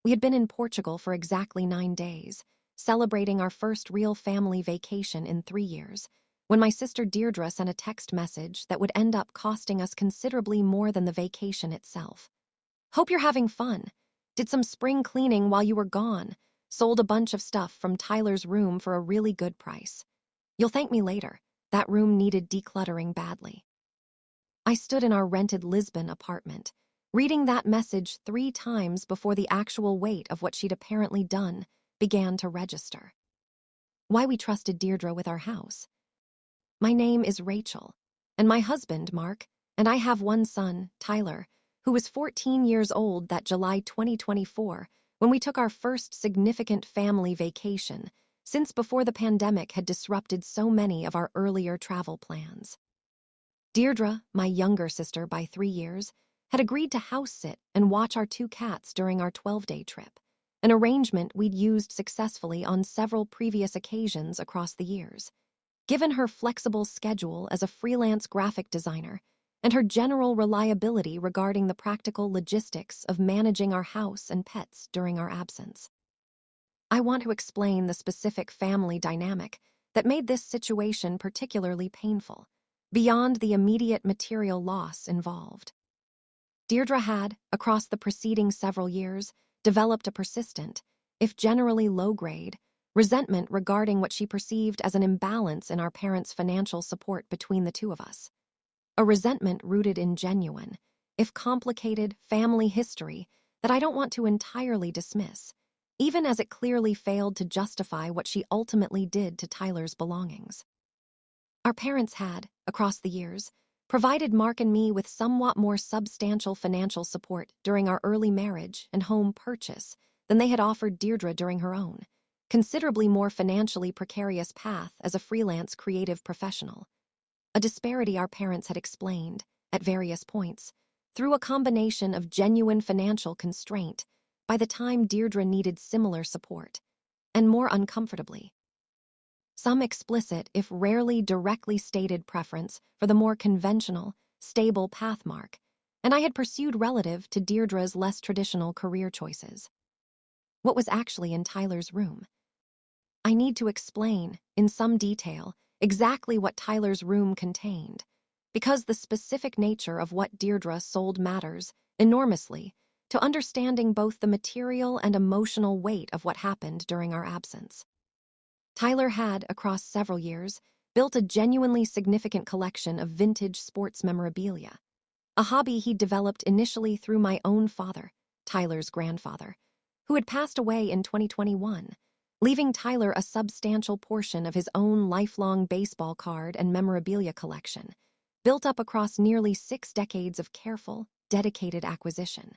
We had been in Portugal for exactly 9 days, celebrating our first real family vacation in 3 years, when my sister Deirdre sent a text message that would end up costing us considerably more than the vacation itself. "Hope you're having fun. Did some spring cleaning while you were gone. Sold a bunch of stuff from Tyler's room for a really good price. You'll thank me later. That room needed decluttering badly." I stood in our rented Lisbon apartment, reading that message 3 times before the actual weight of what she'd apparently done began to register. Why we trusted Deirdre with our house. My name is Rachel, and my husband, Mark, and I have one son, Tyler, who was 14 years old that July 2024 when we took our first significant family vacation since before the pandemic had disrupted so many of our earlier travel plans. Deirdre, my younger sister by 3 years, had agreed to house sit and watch our 2 cats during our 12-day trip, an arrangement we'd used successfully on several previous occasions across the years. Given her flexible schedule as a freelance graphic designer and her general reliability regarding the practical logistics of managing our house and pets during our absence. I want to explain the specific family dynamic that made this situation particularly painful, beyond the immediate material loss involved. Deirdre had, across the preceding several years, developed a persistent, if generally low-grade, resentment regarding what she perceived as an imbalance in our parents' financial support between the two of us. A resentment rooted in genuine, if complicated, family history that I don't want to entirely dismiss, even as it clearly failed to justify what she ultimately did to Tyler's belongings. Our parents had, across the years, provided Mark and me with somewhat more substantial financial support during our early marriage and home purchase than they had offered Deirdre during her own, considerably more financially precarious path as a freelance creative professional. A disparity our parents had explained, at various points, through a combination of genuine financial constraint by the time Deirdre needed similar support, and more uncomfortably, some explicit, if rarely directly stated preference for the more conventional, stable path Mark, and I had pursued relative to Deirdre's less traditional career choices. What was actually in Tyler's room? I need to explain, in some detail, exactly what Tyler's room contained, because the specific nature of what Deirdre sold matters enormously to understanding both the material and emotional weight of what happened during our absence. Tyler had, across several years, built a genuinely significant collection of vintage sports memorabilia, a hobby he'd developed initially through my own father, Tyler's grandfather, who had passed away in 2021, leaving Tyler a substantial portion of his own lifelong baseball card and memorabilia collection, built up across nearly 6 decades of careful, dedicated acquisition.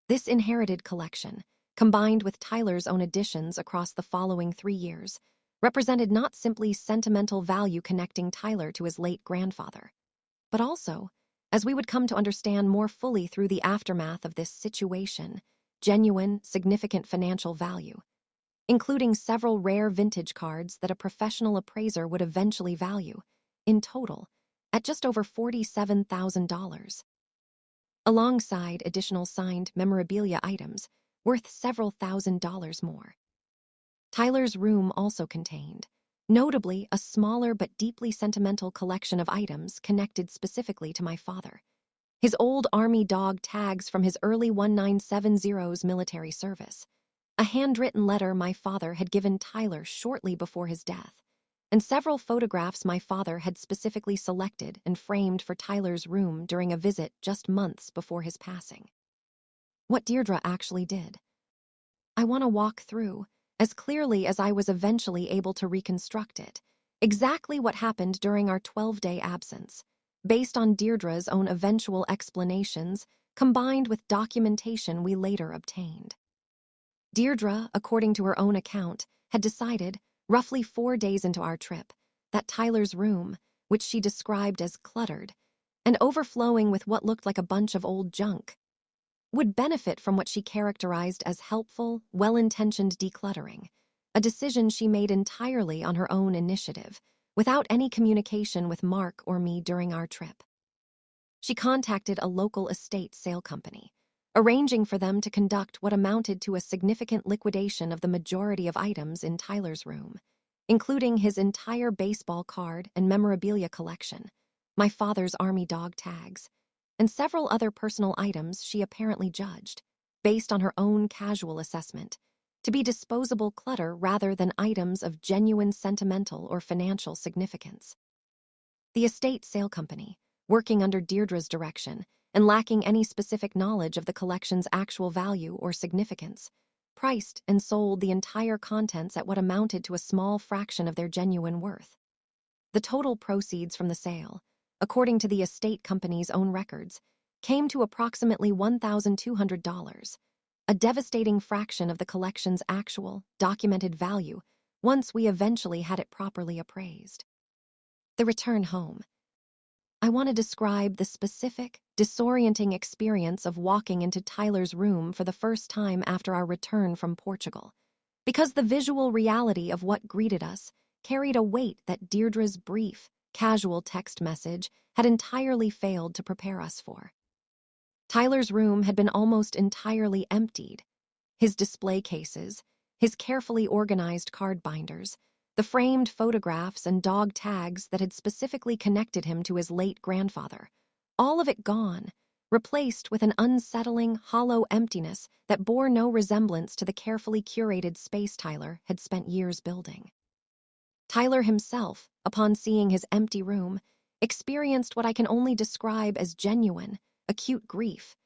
This inherited collection, combined with Tyler's own additions across the following 3 years, represented not simply sentimental value connecting Tyler to his late grandfather, but also, as we would come to understand more fully through the aftermath of this situation, genuine, significant financial value, including several rare vintage cards that a professional appraiser would eventually value, in total, at just over $47,000. Alongside additional signed memorabilia items worth several $1,000s more. Tyler's room also contained, notably, a smaller but deeply sentimental collection of items connected specifically to my father. His old Army dog tags from his early 1970s military service, a handwritten letter my father had given Tyler shortly before his death, and several photographs my father had specifically selected and framed for Tyler's room during a visit just months before his passing. What Deirdre actually did. I want to walk through, as clearly as I was eventually able to reconstruct it, exactly what happened during our 12-day absence, based on Deirdre's own eventual explanations combined with documentation we later obtained. Deirdre, according to her own account, had decided, roughly 4 days into our trip, that Tyler's room, which she described as cluttered and overflowing with what looked like a bunch of old junk, would benefit from what she characterized as helpful, well-intentioned decluttering, a decision she made entirely on her own initiative, without any communication with Mark or me during our trip. She contacted a local estate sale company, arranging for them to conduct what amounted to a significant liquidation of the majority of items in Tyler's room, including his entire baseball card and memorabilia collection, my father's army dog tags, and several other personal items she apparently judged, based on her own casual assessment, to be disposable clutter rather than items of genuine sentimental or financial significance. The estate sale company, working under Deirdre's direction and lacking any specific knowledge of the collection's actual value or significance, priced and sold the entire contents at what amounted to a small fraction of their genuine worth. The total proceeds from the sale, according to the estate company's own records, came to approximately $1,200, a devastating fraction of the collection's actual, documented value once we eventually had it properly appraised. The return home. I want to describe the specific, disorienting experience of walking into Tyler's room for the first time after our return from Portugal, because the visual reality of what greeted us carried a weight that Deirdre's brief, casual text message had entirely failed to prepare us for. Tyler's room had been almost entirely emptied. His display cases, his carefully organized card binders, the framed photographs and dog tags that had specifically connected him to his late grandfather, all of it gone, replaced with an unsettling, hollow emptiness that bore no resemblance to the carefully curated space Tyler had spent years building. Tyler himself, upon seeing his empty room, experienced what I can only describe as genuine, acute grief,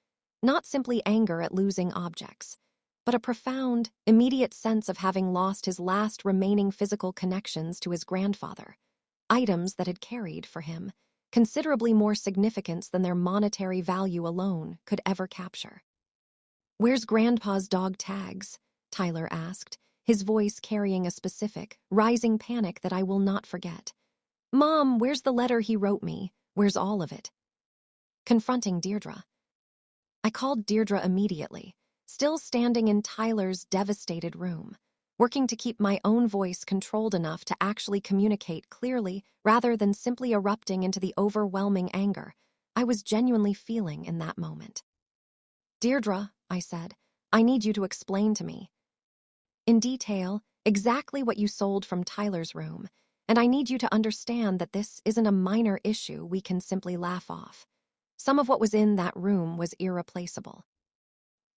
not simply anger at losing objects, but a profound, immediate sense of having lost his last remaining physical connections to his grandfather, items that had carried, for him, considerably more significance than their monetary value alone could ever capture. "Where's Grandpa's dog tags?" Tyler asked, his voice carrying a specific, rising panic that I will not forget. "Mom, where's the letter he wrote me? Where's all of it?" Confronting Deirdre. I called Deirdre immediately, still standing in Tyler's devastated room, working to keep my own voice controlled enough to actually communicate clearly rather than simply erupting into the overwhelming anger I was genuinely feeling in that moment. "Deirdre," I said, "I need you to explain to me, in detail, exactly what you sold from Tyler's room, and I need you to understand that this isn't a minor issue we can simply laugh off. Some of what was in that room was irreplaceable."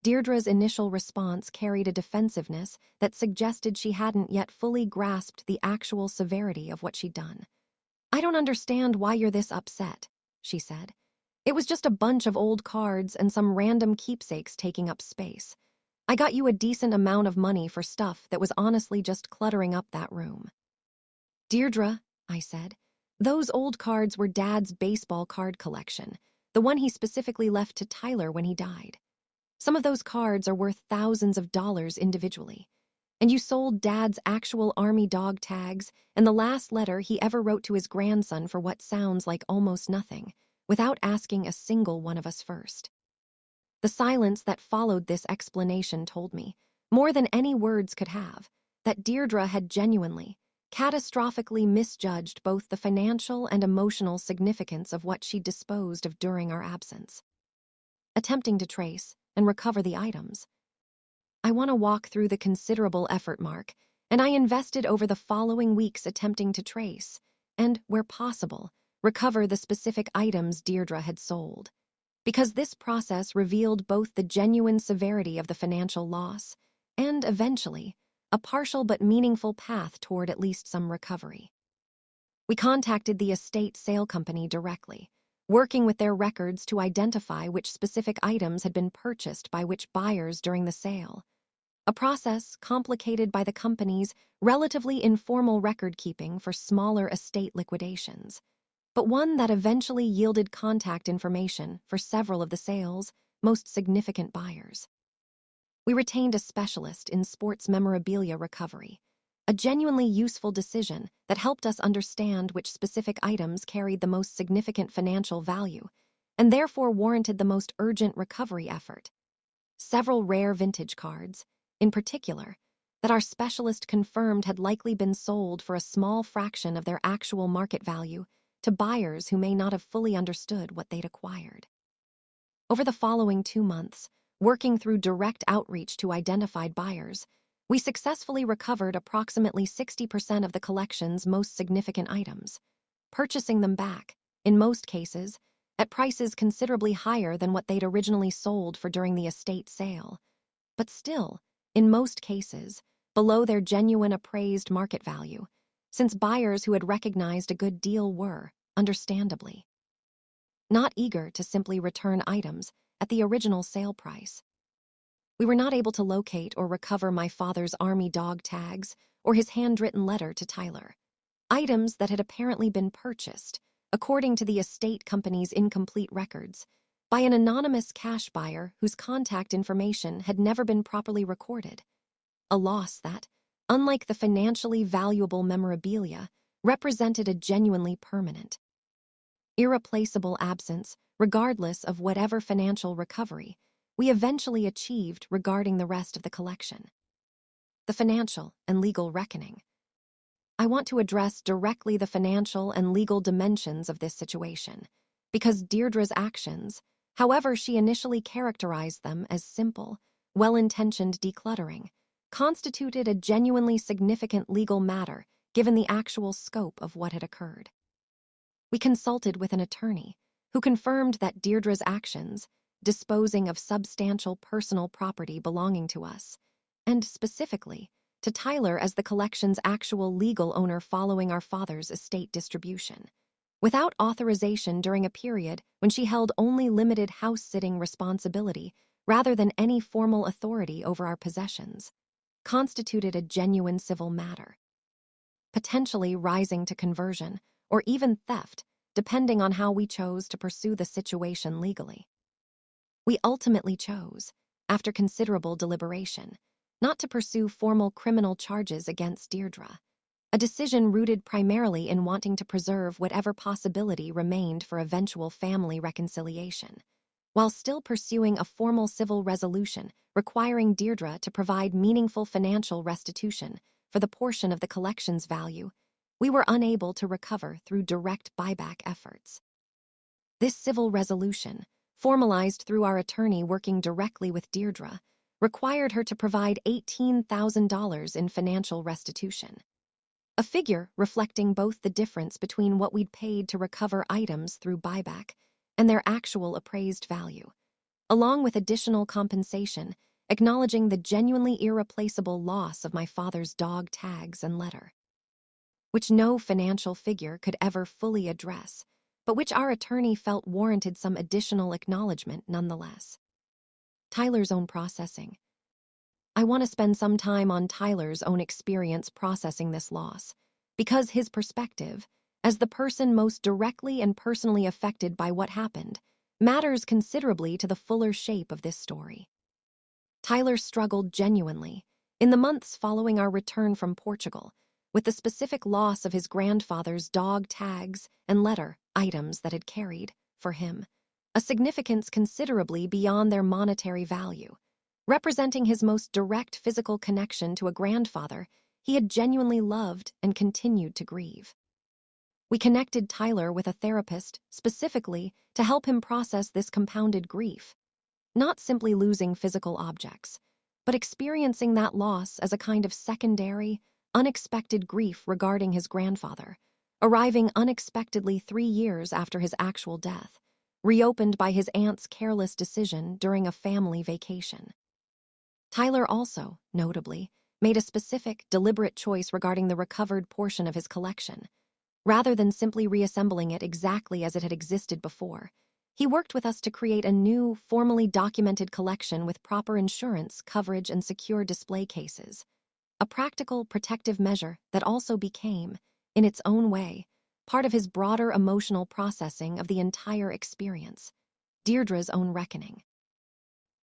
Deirdre's initial response carried a defensiveness that suggested she hadn't yet fully grasped the actual severity of what she'd done. "I don't understand why you're this upset," she said. "It was just a bunch of old cards and some random keepsakes taking up space. I got you a decent amount of money for stuff that was honestly just cluttering up that room." "Deirdre," I said, "those old cards were Dad's baseball card collection, the one he specifically left to Tyler when he died. Some of those cards are worth thousands of dollars individually. And you sold Dad's actual army dog tags and the last letter he ever wrote to his grandson for what sounds like almost nothing, without asking a single one of us first." The silence that followed this explanation told me, more than any words could have, that Deirdre had genuinely, catastrophically misjudged both the financial and emotional significance of what she'd disposed of during our absence. Attempting to trace and recover the items, I want to walk through the considerable effort Mark, and I invested over the following weeks attempting to trace, and, where possible, recover the specific items Deirdre had sold. Because this process revealed both the genuine severity of the financial loss and, eventually, a partial but meaningful path toward at least some recovery. We contacted the estate sale company directly, working with their records to identify which specific items had been purchased by which buyers during the sale, a process complicated by the company's relatively informal record-keeping for smaller estate liquidations, but one that eventually yielded contact information for several of the sale's most significant buyers. We retained a specialist in sports memorabilia recovery, a genuinely useful decision that helped us understand which specific items carried the most significant financial value and therefore warranted the most urgent recovery effort. Several rare vintage cards, in particular, that our specialist confirmed had likely been sold for a small fraction of their actual market value to buyers who may not have fully understood what they'd acquired. Over the following 2 months, Working through direct outreach to identified buyers, we successfully recovered approximately 60% of the collection's most significant items, purchasing them back, in most cases, at prices considerably higher than what they'd originally sold for during the estate sale. But still, in most cases, below their genuine appraised market value, since buyers who had recognized a good deal were, understandably, not eager to simply return items at the original sale price. We were not able to locate or recover my father's army dog tags or his handwritten letter to Tyler, items that had apparently been purchased, according to the estate company's incomplete records, by an anonymous cash buyer whose contact information had never been properly recorded. A loss that, unlike the financially valuable memorabilia, represented a genuinely permanent, irreplaceable absence, regardless of whatever financial recovery we eventually achieved regarding the rest of the collection. The financial and legal reckoning. I want to address directly the financial and legal dimensions of this situation, because Deirdre's actions, however she initially characterized them as simple, well-intentioned decluttering, constituted a genuinely significant legal matter given the actual scope of what had occurred. We consulted with an attorney who confirmed that Deirdre's actions, disposing of substantial personal property belonging to us, and specifically to Tyler as the collection's actual legal owner following our father's estate distribution, without authorization during a period when she held only limited house-sitting responsibility rather than any formal authority over our possessions, constituted a genuine civil matter, potentially rising to conversion or even theft, depending on how we chose to pursue the situation legally. We ultimately chose, after considerable deliberation, not to pursue formal criminal charges against Deirdre, a decision rooted primarily in wanting to preserve whatever possibility remained for eventual family reconciliation, while still pursuing a formal civil resolution requiring Deirdre to provide meaningful financial restitution for the portion of the collection's value we were unable to recover through direct buyback efforts. This civil resolution, formalized through our attorney working directly with Deirdre, required her to provide $18,000 in financial restitution, a figure reflecting both the difference between what we'd paid to recover items through buyback and their actual appraised value, along with additional compensation acknowledging the genuinely irreplaceable loss of my father's dog tags and letter, which no financial figure could ever fully address, but which our attorney felt warranted some additional acknowledgement nonetheless. Tyler's own processing. I want to spend some time on Tyler's own experience processing this loss, because his perspective, as the person most directly and personally affected by what happened, matters considerably to the fuller shape of this story. Tyler struggled genuinely, in the months following our return from Portugal, with the specific loss of his grandfather's dog tags and letter items that had carried, for him, a significance considerably beyond their monetary value, representing his most direct physical connection to a grandfather he had genuinely loved and continued to grieve. We connected Tyler with a therapist specifically to help him process this compounded grief, not simply losing physical objects, but experiencing that loss as a kind of secondary, unexpected grief regarding his grandfather, arriving unexpectedly 3 years after his actual death, reopened by his aunt's careless decision during a family vacation. Tyler also, notably, made a specific, deliberate choice regarding the recovered portion of his collection. Rather than simply reassembling it exactly as it had existed before, he worked with us to create a new, formally documented collection with proper insurance, coverage, and secure display cases. A practical, protective measure that also became, in its own way, part of his broader emotional processing of the entire experience, Deirdre's own reckoning.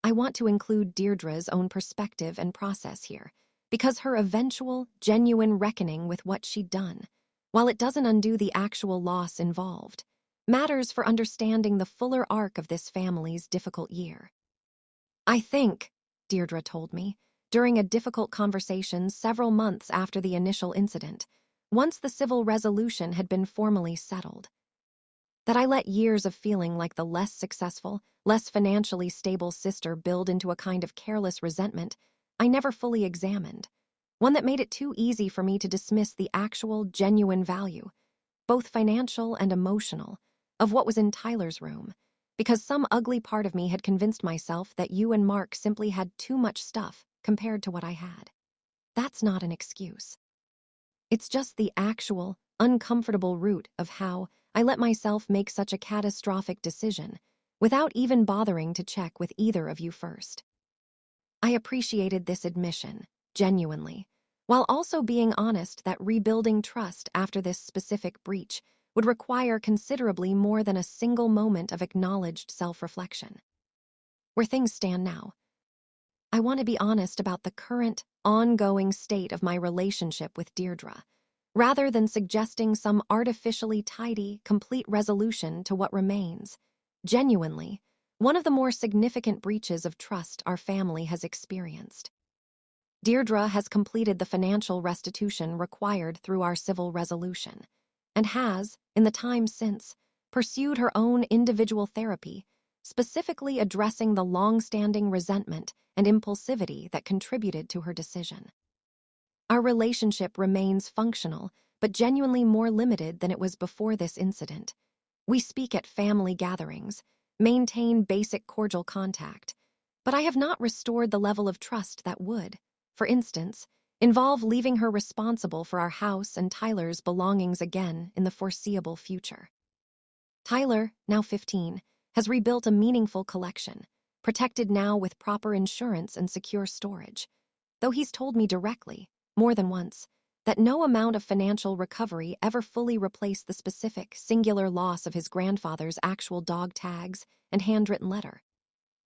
I want to include Deirdre's own perspective and process here, because her eventual, genuine reckoning with what she'd done, while it doesn't undo the actual loss involved, matters for understanding the fuller arc of this family's difficult year. I think, Deirdre told me, during a difficult conversation several months after the initial incident, once the civil resolution had been formally settled, that I let years of feeling like the less successful, less financially stable sister build into a kind of careless resentment I never fully examined, one that made it too easy for me to dismiss the actual, genuine value, both financial and emotional, of what was in Tyler's room, because some ugly part of me had convinced myself that you and Mark simply had too much stuff compared to what I had. That's not an excuse. It's just the actual, uncomfortable root of how I let myself make such a catastrophic decision without even bothering to check with either of you first. I appreciated this admission, genuinely, while also being honest that rebuilding trust after this specific breach would require considerably more than a single moment of acknowledged self-reflection. Where things stand now, I want to be honest about the current, ongoing state of my relationship with Deirdre, rather than suggesting some artificially tidy, complete resolution to what remains. Genuinely, one of the more significant breaches of trust our family has experienced. Deirdre has completed the financial restitution required through our civil resolution, and has, in the time since, pursued her own individual therapy, specifically addressing the long-standing resentment and impulsivity that contributed to her decision. Our relationship remains functional, but genuinely more limited than it was before this incident. We speak at family gatherings, maintain basic cordial contact, but I have not restored the level of trust that would, for instance, involve leaving her responsible for our house and Tyler's belongings again in the foreseeable future. Tyler, now 15, has rebuilt a meaningful collection, protected now with proper insurance and secure storage, though he's told me directly, more than once, that no amount of financial recovery ever fully replaced the specific, singular loss of his grandfather's actual dog tags and handwritten letter.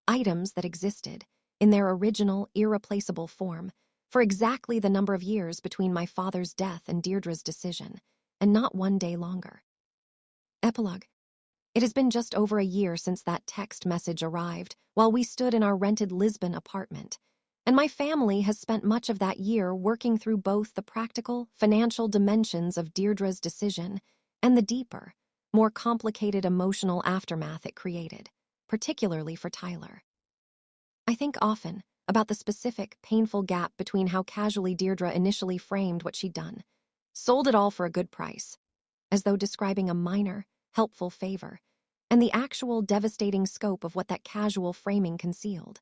Items that existed, in their original, irreplaceable form, for exactly the number of years between my father's death and Deirdre's decision, and not one day longer. Epilogue. It has been just over a year since that text message arrived while we stood in our rented Lisbon apartment, and my family has spent much of that year working through both the practical, financial dimensions of Deirdre's decision and the deeper, more complicated emotional aftermath it created, particularly for Tyler. I think often about the specific, painful gap between how casually Deirdre initially framed what she'd done, sold it all for a good price, as though describing a minor, helpful favor, and the actual devastating scope of what that casual framing concealed.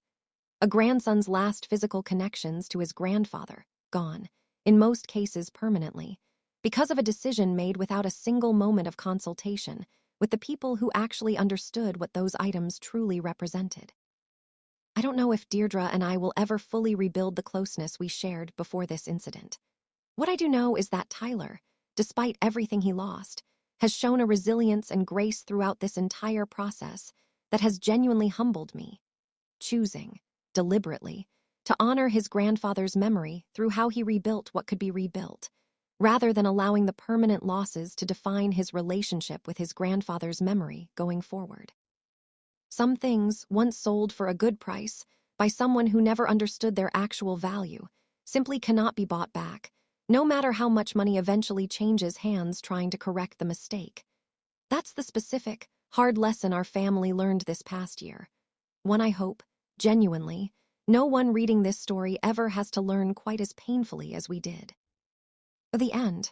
A grandson's last physical connections to his grandfather, gone, in most cases permanently, because of a decision made without a single moment of consultation with the people who actually understood what those items truly represented. I don't know if Deirdre and I will ever fully rebuild the closeness we shared before this incident. What I do know is that Tyler, despite everything he lost, has shown a resilience and grace throughout this entire process that has genuinely humbled me, choosing, deliberately, to honor his grandfather's memory through how he rebuilt what could be rebuilt, rather than allowing the permanent losses to define his relationship with his grandfather's memory going forward. Some things, once sold for a good price, by someone who never understood their actual value, simply cannot be bought back, no matter how much money eventually changes hands trying to correct the mistake. That's the specific, hard lesson our family learned this past year. One I hope, genuinely, no one reading this story ever has to learn quite as painfully as we did. At the end,